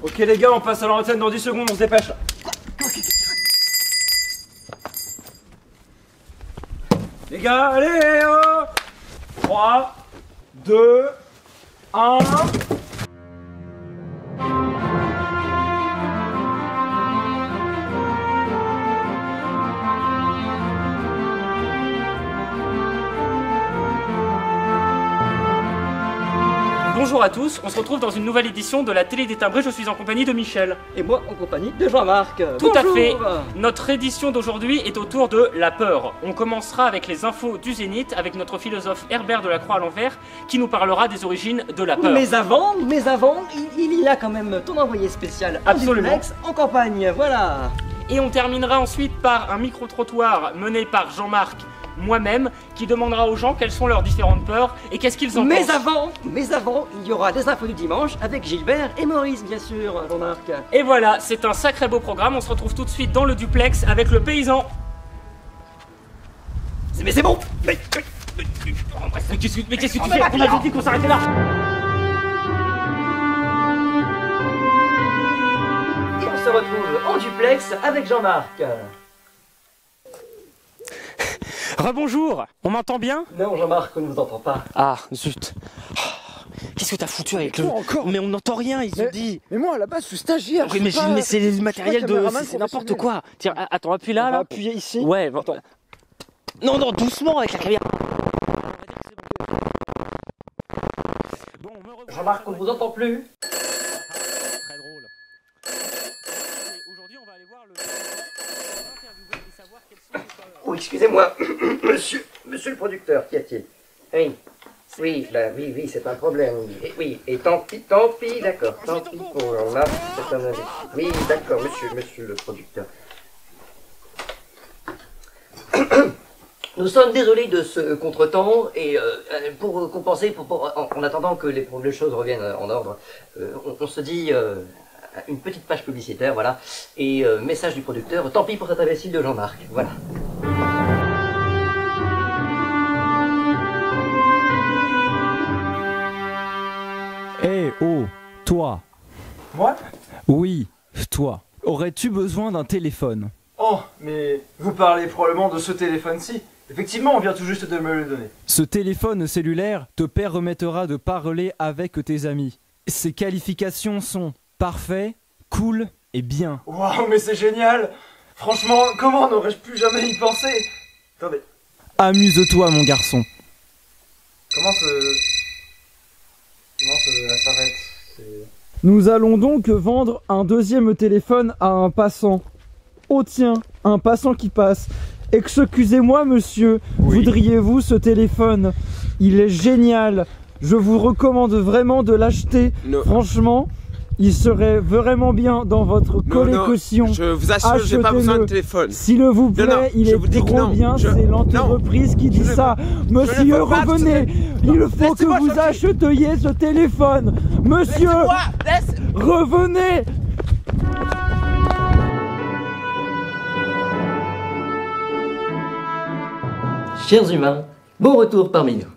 Ok les gars, on passe à l'antenne dans 10 secondes, on se dépêche. Les gars, allez, 3, 2, 1... Bonjour à tous, on se retrouve dans une nouvelle édition de la télé des timbrés, je suis en compagnie de Michel. Et moi en compagnie de Jean-Marc. Tout à Bonjour. fait. Notre édition d'aujourd'hui est autour de la peur. On commencera avec les infos du Zénith avec notre philosophe Herbert de la Croix à l'envers qui nous parlera des origines de la peur. Mais avant, il y a quand même ton envoyé spécial en Absolument. duplex, en campagne, voilà. Et on terminera ensuite par un micro-trottoir mené par Jean-Marc, moi-même, qui demandera aux gens quelles sont leurs différentes peurs et qu'est-ce qu'ils en pensent. Mais avant, il y aura des infos du dimanche avec Gilbert et Maurice, bien sûr, Jean-Marc. Et voilà, c'est un sacré beau programme, on se retrouve tout de suite dans le duplex avec le paysan. Mais c'est bon. Mais qu'est-ce que tu fais? On avait dit qu'on s'arrêtait là. Et on se retrouve en duplex avec Jean-Marc. Rebonjour, on m'entend bien? Non, Jean-Marc, on ne vous entend pas. Ah, zut. Qu'est-ce que t'as foutu avec le... encore? Mais on n'entend rien, il se dit. Mais moi à la base je suis stagiaire. Oui, mais c'est le matériel de... caméraman C'est n'importe professionnel. quoi. Tiens, attends, appuie là, On va là. appuyer ici. Ouais, bon. Attends. Non, doucement avec la caméra. Bon, Jean-Marc, on ne vous entend plus. Très drôle. Aujourd'hui, on va aller voir le... interviewer et savoir quels sont les peurs. Oh, excusez-moi, monsieur le producteur, qu'y a-t-il? Oui, c'est un problème. Oui, et tant pis, d'accord. Tant pis pour là, c'est un avis. Oui, d'accord, monsieur le producteur. Nous sommes désolés de ce contretemps et pour compenser, en attendant que les choses reviennent en ordre, on se dit une petite page publicitaire, voilà, et message du producteur, tant pis pour cet imbécile de Jean-Marc, voilà. Eh oh, toi. Moi? Oui, toi. Aurais-tu besoin d'un téléphone? Oh, mais vous parlez probablement de ce téléphone-ci. Effectivement, on vient tout juste de me le donner. Ce téléphone cellulaire te permettra de parler avec tes amis. Ses qualifications sont parfait, cool et bien. Waouh, mais c'est génial! Franchement, comment n'aurais-je pu jamais y penser? Attendez, Amuse-toi mon garçon. comment ça s'arrête? Nous allons donc vendre un deuxième téléphone à un passant. Oh tiens, un passant qui passe. Excusez-moi monsieur, voudriez-vous ce téléphone? Il est génial. Je vous recommande vraiment de l'acheter. Franchement, il serait vraiment bien dans votre collection. Je vous assure, j'ai pas besoin de téléphone. S'il vous plaît, Non, il je est vous dis que trop non. bien, Je- c'est l'entreprise qui dit je ne ça. Monsieur, veux pas revenez. Il faut que Laissez-moi vous changer. achetiez ce téléphone. Monsieur, revenez. Chers humains, bon retour parmi nous.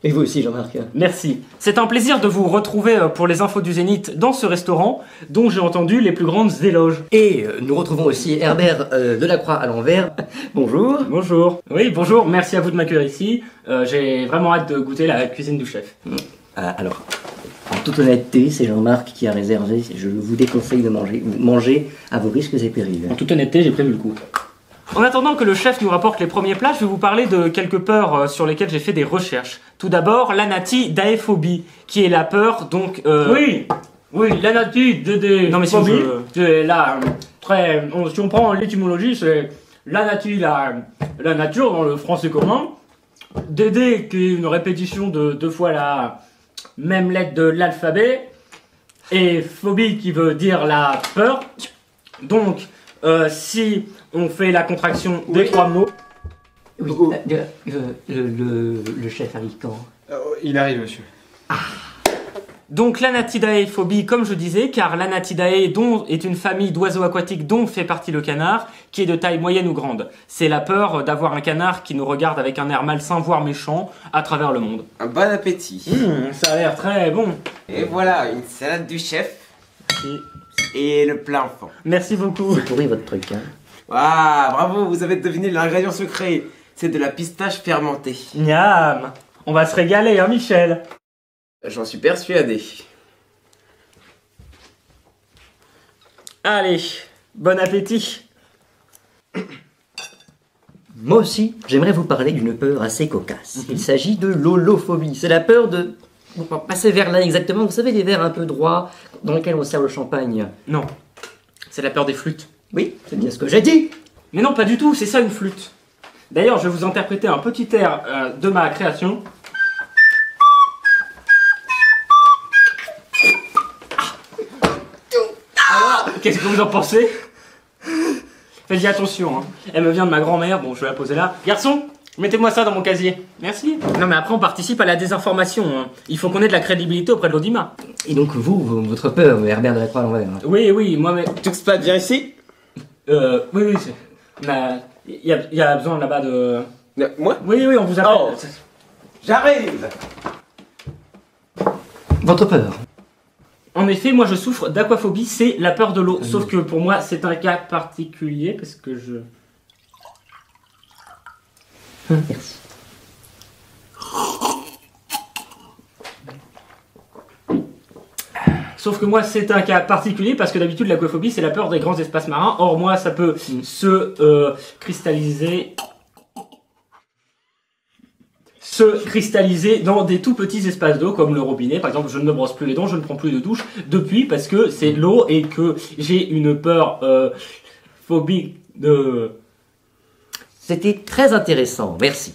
Et vous aussi, Jean-Marc. Merci. C'est un plaisir de vous retrouver pour les infos du Zénith dans ce restaurant dont j'ai entendu les plus grandes éloges. Et nous retrouvons aussi Herbert de la Croix à l'envers. Bonjour. Bonjour. Oui, bonjour, merci à vous de m'accueillir ici. J'ai vraiment hâte de goûter la cuisine du chef. Alors, en toute honnêteté, c'est Jean-Marc qui a réservé. Je vous déconseille de manger à vos risques et périls. En toute honnêteté, j'ai prévu le coup. En attendant que le chef nous rapporte les premiers plats, je vais vous parler de quelques peurs sur lesquelles j'ai fait des recherches. Tout d'abord, l'anatidaephobie, qui est la peur, donc... Oui, l'anatidaephobie. Non mais si c'est là, très... Si on prend l'étymologie, c'est la nature dans le français commun. Dédé, qui est une répétition de 2 fois la même lettre de l'alphabet. Et phobie, qui veut dire la peur. Donc... si on fait la contraction des 3 mots. Oui, le chef arrive quand? Il arrive, monsieur. Donc l'anatidaephobie, comme je disais, car l'anatidae dont est une famille d'oiseaux aquatiques dont fait partie le canard, qui est de taille moyenne ou grande. C'est la peur d'avoir un canard qui nous regarde avec un air malsain, voire méchant, à travers le monde. Un bon appétit. Ça a l'air très bon. Et voilà, une salade du chef. Et le plein fond. Merci beaucoup. C'est pourri votre truc, hein. Ah, bravo, vous avez deviné l'ingrédient secret. C'est de la pistache fermentée. Miam. On va se régaler, hein, Michel? J'en suis persuadé. Allez, bon appétit. Moi aussi, j'aimerais vous parler d'une peur assez cocasse. Il s'agit de l'holophobie. C'est la peur de... Bon, pas ces verres-là exactement, vous savez, les verres un peu droits dans lesquels on sert le champagne. Non, c'est la peur des flûtes. Oui, c'est bien ce que j'ai dit. Mais non, pas du tout, c'est ça une flûte. D'ailleurs, je vais vous interpréter un petit air de ma création. Qu'est-ce que vous en pensez? Faites-y attention, hein. Elle me vient de ma grand-mère, bon je vais la poser là. Garçon, mettez-moi ça dans mon casier. Merci. Non mais après on participe à la désinformation, hein. Il faut qu'on ait de la crédibilité auprès de l'Audima. Et donc votre peur, Herbert de la Croix à l'envers. Oui, moi mais... Tuxpat, viens ici. Oui, c'est... Il y a besoin là-bas de... Moi? Oui, on vous appelle. Oh. J'arrive. Votre peur. En effet, moi je souffre d'aquaphobie, c'est la peur de l'eau. Sauf que pour moi c'est un cas particulier parce que je... Merci. Sauf que moi c'est un cas particulier parce que d'habitude l'aquaphobie c'est la peur des grands espaces marins. Or moi ça peut se cristalliser dans des tout petits espaces d'eau comme le robinet. Par exemple, je ne me brosse plus les dents, je ne prends plus de douche depuis parce que c'est l'eau et que j'ai une peur phobique de... C'était très intéressant, merci.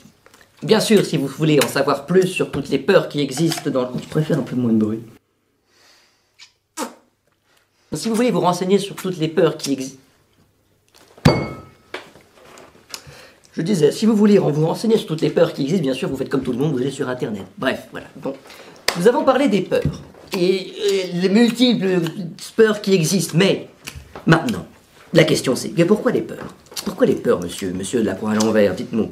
Bien sûr, si vous voulez en savoir plus sur toutes les peurs qui existent dans le... Je préfère un peu moins de bruit. Si vous voulez vous renseigner sur toutes les peurs qui existent... Je disais, si vous voulez vous renseigner sur toutes les peurs qui existent, bien sûr, vous faites comme tout le monde, vous allez sur Internet. Bref, voilà. Bon. Nous avons parlé des peurs. Et les multiples peurs qui existent. Mais, maintenant, la question c'est, mais pourquoi les peurs? Pourquoi les peurs, monsieur de la Croix à l'envers? Dites-nous.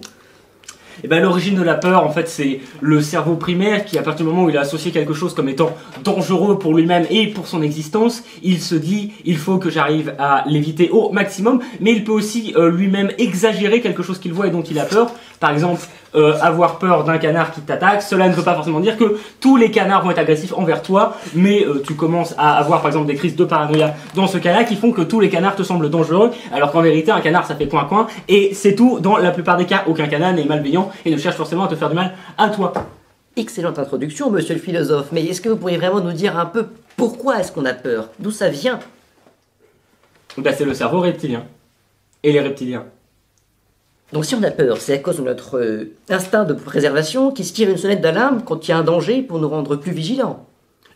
Et ben l'origine de la peur, en fait, c'est le cerveau primaire qui, à partir du moment où il a associé quelque chose comme étant dangereux pour lui-même et pour son existence, il se dit, il faut que j'arrive à l'éviter au maximum, mais il peut aussi lui-même exagérer quelque chose qu'il voit et dont il a peur. Par exemple, avoir peur d'un canard qui t'attaque, cela ne veut pas forcément dire que tous les canards vont être agressifs envers toi, mais tu commences à avoir par exemple des crises de paranoïa dans ce cas-là qui font que tous les canards te semblent dangereux, alors qu'en vérité un canard ça fait coin-coin, et c'est tout, dans la plupart des cas, aucun canard n'est malveillant et ne cherche forcément à te faire du mal à toi. Excellente introduction, monsieur le philosophe, mais est-ce que vous pourriez vraiment nous dire un peu pourquoi est-ce qu'on a peur? D'où ça vient? Ben, c'est le cerveau reptilien. Et les reptiliens. Donc si on a peur, c'est à cause de notre instinct de préservation qui se tire une sonnette d'alarme quand il y a un danger pour nous rendre plus vigilants.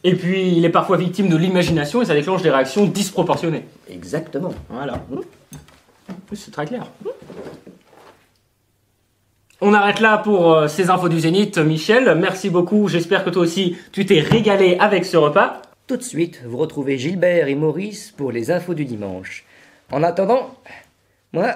Et puis, il est parfois victime de l'imagination et ça déclenche des réactions disproportionnées. Exactement. Voilà. Oui, c'est très clair. On arrête là pour ces infos du Zénith, Michel. Merci beaucoup. J'espère que toi aussi, tu t'es régalé avec ce repas. Tout de suite, vous retrouvez Gilbert et Maurice pour les infos du dimanche. En attendant, moi...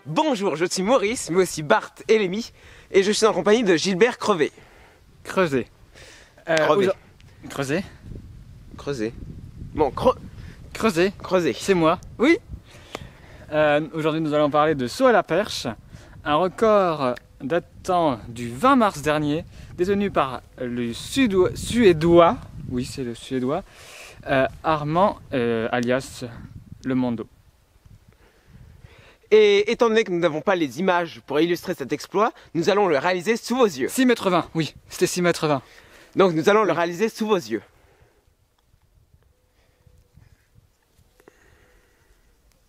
Bonjour, je suis Maurice, mais aussi Bart et Lémi, et je suis en compagnie de Gilbert Crevé. Creusé. Crevé. Creusé. Creusé. Bon, Creusé. Creusé. C'est moi. Oui. Aujourd'hui, nous allons parler de saut à la perche, un record datant du 20 mars dernier, détenu par le Suédois, oui, c'est le Suédois, Armand, alias Le Mondo. Et étant donné que nous n'avons pas les images pour illustrer cet exploit, nous allons le réaliser sous vos yeux. 6 mètres 20, oui, c'était 6 mètres 20. Donc nous allons le réaliser sous vos yeux.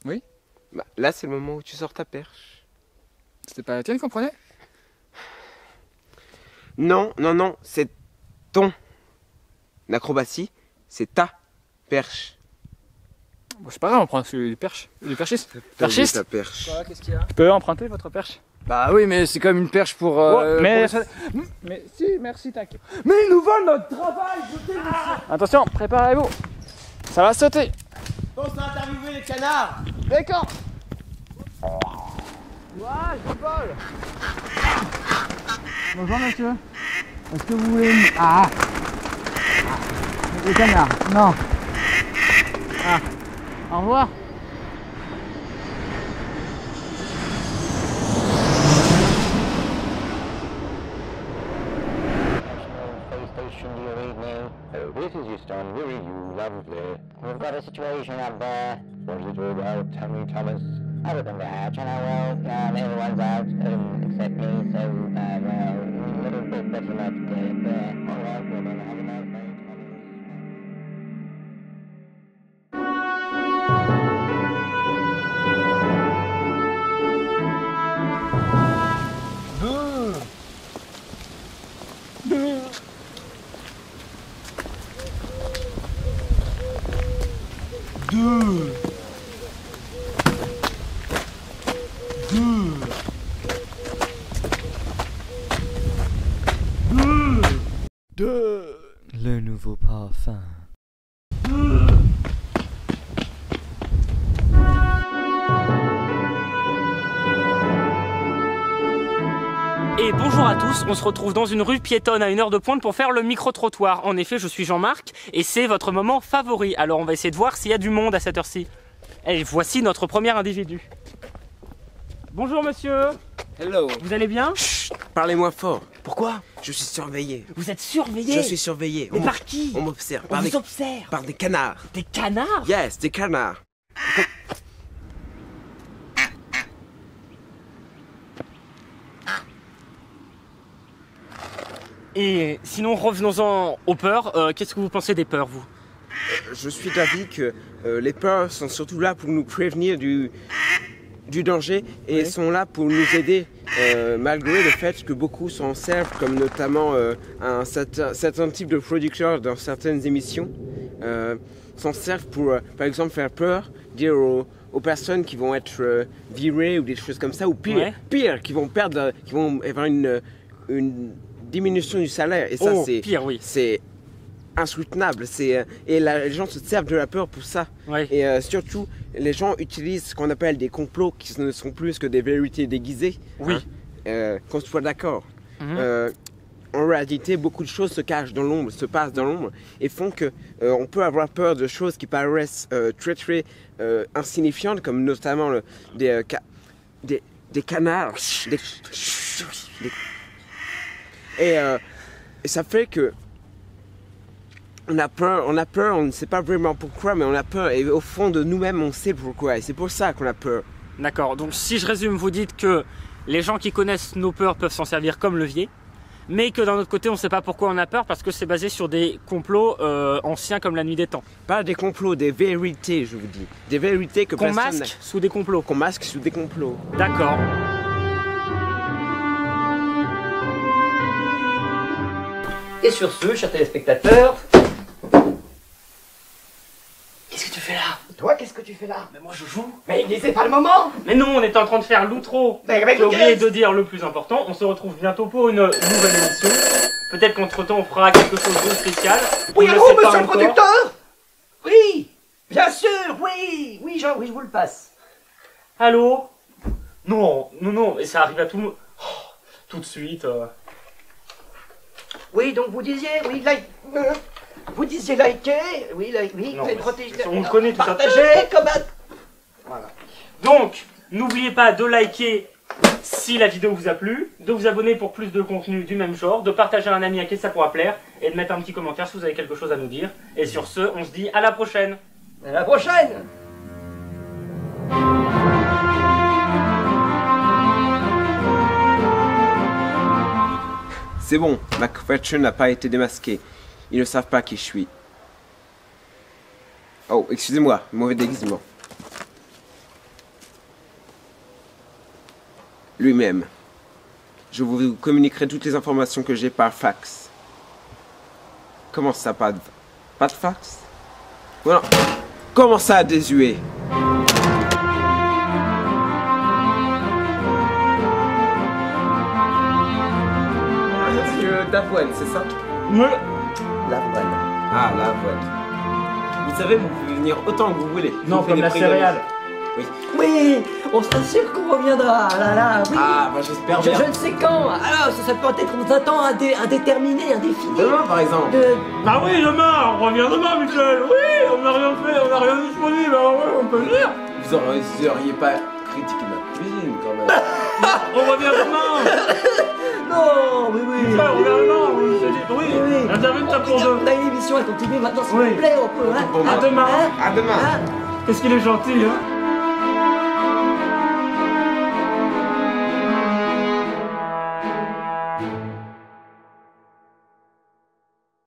Oui. Bah, là, c'est le moment où tu sors ta perche. C'était pas la tienne qu'on prenait? Non, c'est ton acrobatie, c'est ta perche. Bon, c'est pas grave, on prend les perches. Les perchistes. Perchiste. Ta perche. Voilà, qu'est-ce qu'il y a? Tu peux emprunter votre perche? Bah oui, mais c'est comme une perche pour... mais si, merci, t'inquiète. Mais ils nous volent notre travail, Attention, préparez-vous. Ça va sauter. On s'est interviewé les canards. D'accord. Ouais, je vole. Bonjour monsieur. Est-ce que vous voulez une... Ah. Les canards. Non. Ah. Au revoir. This is Houston, where are you, lovely? We've got a situation up there. What is it all about? Tell me, Thomas. Everything the hatch, and everyone's out, except me, so, well, a little bit better luck there. Alright, well then, have a nice day, Le nouveau parfum. Et bonjour à tous, on se retrouve dans une rue piétonne à une heure de pointe pour faire le micro-trottoir. En effet, je suis Jean-Marc et c'est votre moment favori. Alors on va essayer de voir s'il y a du monde à cette heure-ci. Et voici notre premier individu. Bonjour monsieur, Hello. vous allez bien? Chut, parlez-moi fort. Pourquoi? Je suis surveillé. Vous êtes surveillé? Je suis surveillé. Mais par qui? On m'observe. On vous observe? Par des canards. Des canards? Yes, des canards. Et sinon revenons-en aux peurs, qu'est-ce que vous pensez des peurs vous? Je suis d'avis que les peurs sont surtout là pour nous prévenir du danger et sont là pour nous aider malgré le fait que beaucoup s'en servent comme notamment un certain type de producteurs dans certaines émissions s'en servent pour par exemple faire peur, dire aux personnes qui vont être virées ou des choses comme ça ou pire qui vont avoir une diminution du salaire et ça c'est insoutenable, les gens se servent de la peur pour ça. Et surtout, les gens utilisent ce qu'on appelle des complots qui ne sont plus que des vérités déguisées. Qu'on soit d'accord. En réalité, beaucoup de choses se cachent dans l'ombre, se passent dans l'ombre et font que on peut avoir peur de choses qui paraissent très insignifiantes, comme notamment des canards. Et ça fait que on a peur, on ne sait pas vraiment pourquoi, mais on a peur et au fond de nous-mêmes on sait pourquoi et c'est pour ça qu'on a peur. D'accord, donc si je résume, vous dites que les gens qui connaissent nos peurs peuvent s'en servir comme levier, mais que d'un autre côté on ne sait pas pourquoi on a peur parce que c'est basé sur des complots anciens comme la nuit des temps. Pas des complots, des vérités je vous dis. Des vérités que qu'on masque sous des complots. Qu'on masque sous des complots. D'accord. Et sur ce, chers téléspectateurs... Qu'est-ce que tu fais là? Toi, qu'est-ce que tu fais là? Mais moi je joue. Mais c'est pas le moment! Mais non, on est en train de faire l'outro. J'ai oublié de dire le plus important, on se retrouve bientôt pour une nouvelle émission. Peut-être qu'entre temps on fera quelque chose de spécial. Oui, allô, monsieur le producteur? Oui, bien sûr, oui, Jean, oui, je vous le passe. Allô? Non, mais ça arrive à tout le monde. Oh, tout de suite. Oui, donc vous disiez, vous disiez liker, on connaît tout ça. Partager, comme un... Voilà. Donc, n'oubliez pas de liker si la vidéo vous a plu, de vous abonner pour plus de contenu du même genre, de partager à un ami à qui ça pourra plaire, et de mettre un petit commentaire si vous avez quelque chose à nous dire. Et sur ce, on se dit à la prochaine. À la prochaine. C'est bon, ma couverture n'a pas été démasquée. Ils ne savent pas qui je suis. Oh, excusez-moi, mauvais déguisement. Lui-même. Je vous communiquerai toutes les informations que j'ai par fax. Comment ça, pas de fax? Voilà. Comment ça, désuet? D'avoine, c'est ça? Oui. L'avoine. Ah, l'avoine. Vous savez, vous pouvez venir autant que vous voulez. Non, Je vous fais comme des la prix céréale. Oui, on s'assure qu'on reviendra. Ah là là, oui. Ah, bah j'espère Je bien. ne sais quand. Alors, ça peut être dans un temps indéterminé, indéfini. Demain, par exemple. Ah oui, demain, on revient demain, Michel. Oui, on n'a rien fait, on n'a rien disponible, alors ouais, on peut le dire. Vous auriez pas critiqué ma cuisine, quand même. On revient demain. Non, oui. Michel, on revient demain, on s'est dit, oui. Oui. Interview de ta pour deux. On a une émission à continuer maintenant, s'il Oui. vous plaît, on peut. Hein, Bon, À demain. hein, À demain. hein. Qu'est-ce qu'il est gentil, hein.